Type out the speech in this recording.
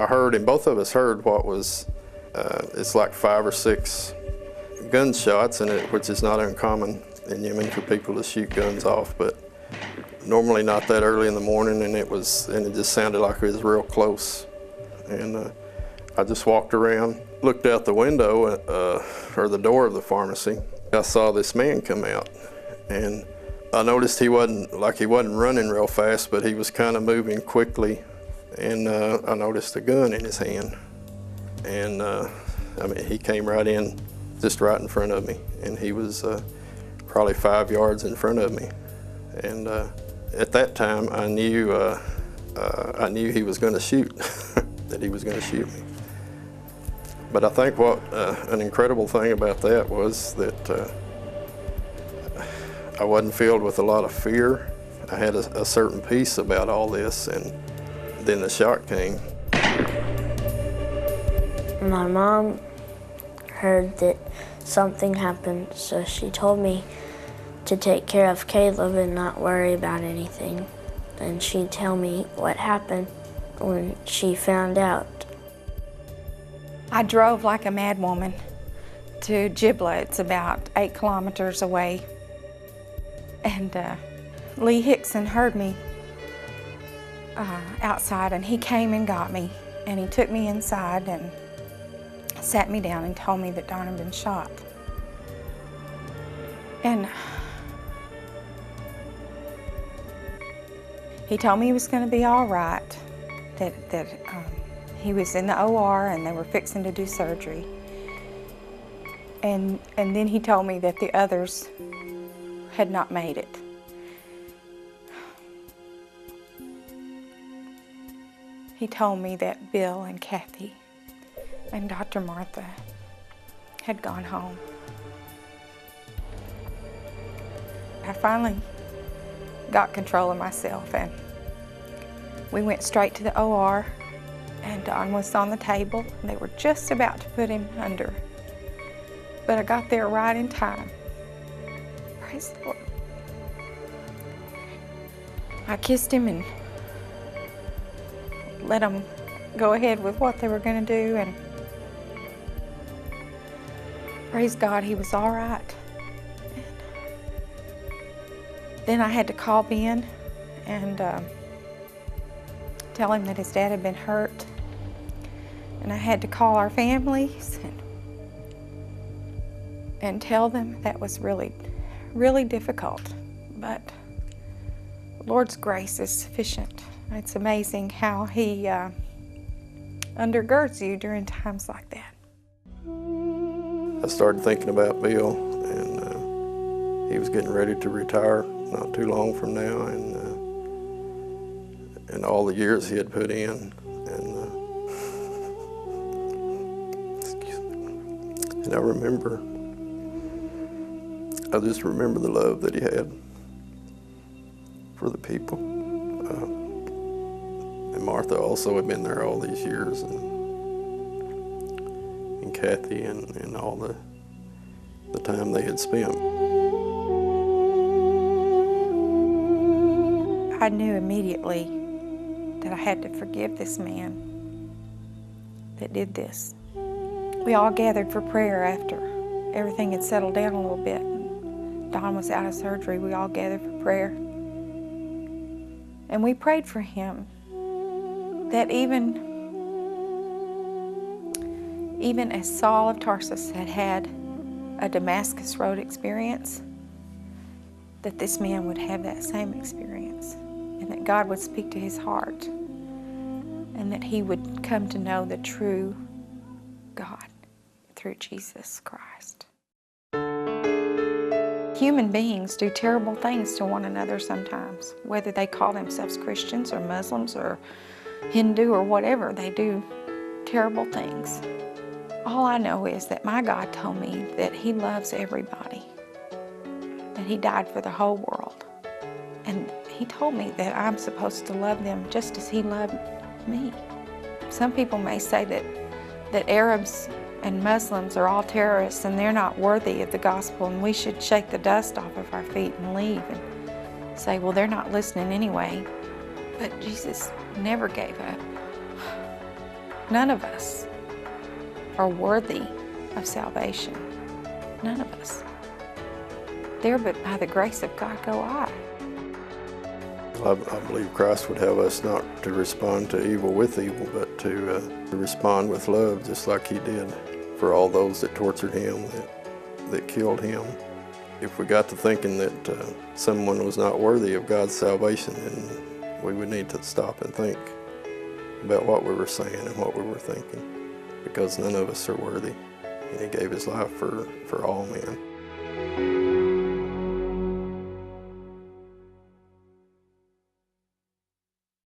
I heard, and both of us heard what was, it's like 5 or 6 gunshots in it, which is not uncommon in Yemen for people to shoot guns off, but normally not that early in the morning, and it just sounded like it was real close. And I just walked around, looked out the window, or the door of the pharmacy. I saw this man come out, and I noticed he wasn't running real fast, but he was kind of moving quickly, and I noticed a gun in his hand. And I mean, he came right in, just right in front of me, and he was probably 5 yards in front of me. And at that time, I knew he was going to shoot, that he was going to shoot me. But I think what an incredible thing about that was that I wasn't filled with a lot of fear. I had a certain peace about all this, and then the shock came. My mom heard that something happened, so she told me to take care of Caleb and not worry about anything. And she'd tell me what happened when she found out. I drove like a mad woman to Gibla. It's about 8 kilometers away. And Lee Hickson heard me outside, and he came and got me. And he took me inside and sat me down and told me that Don had been shot. And he told me he was going to be all right, that he was in the OR and they were fixing to do surgery. And then he told me that the others had not made it. He told me that Bill and Kathy and Dr. Martha had gone home. I finally got control of myself, and we went straight to the OR, and Don was on the table. They were just about to put him under, but I got there right in time. Praise the Lord. I kissed him and let them go ahead with what they were going to do, and praise God, he was all right. Then I had to call Ben and tell him that his dad had been hurt. And I had to call our families and tell them that was really, really difficult. But the Lord's grace is sufficient. It's amazing how he undergirds you during times like that. I started thinking about Bill, and he was getting ready to retire not too long from now, and all the years he had put in, and I just remember the love that he had for the people. And Martha also had been there all these years, and Kathy, and all the time they had spent. I knew immediately that I had to forgive this man that did this. We all gathered for prayer after everything had settled down a little bit. Don was out of surgery. We all gathered for prayer. And we prayed for him that even as Saul of Tarsus had had a Damascus Road experience, that this man would have that same experience, and that God would speak to his heart, and that he would come to know the true God through Jesus Christ. Human beings do terrible things to one another sometimes, whether they call themselves Christians or Muslims or Hindu or whatever. They do terrible things. All I know is that my God told me that he loves everybody, that he died for the whole world. And he told me that I'm supposed to love them just as he loved me. Some people may say that Arabs and Muslims are all terrorists and they're not worthy of the gospel, and we should shake the dust off of our feet and leave and say, well, they're not listening anyway. But Jesus never gave up. None of us are worthy of salvation. None of us. There, but by the grace of God go I. I believe Christ would have us not to respond to evil with evil, but to respond with love, just like he did for all those that tortured him, that killed him. If we got to thinking that someone was not worthy of God's salvation, then we would need to stop and think about what we were saying and what we were thinking, because none of us are worthy, and he gave his life for all men.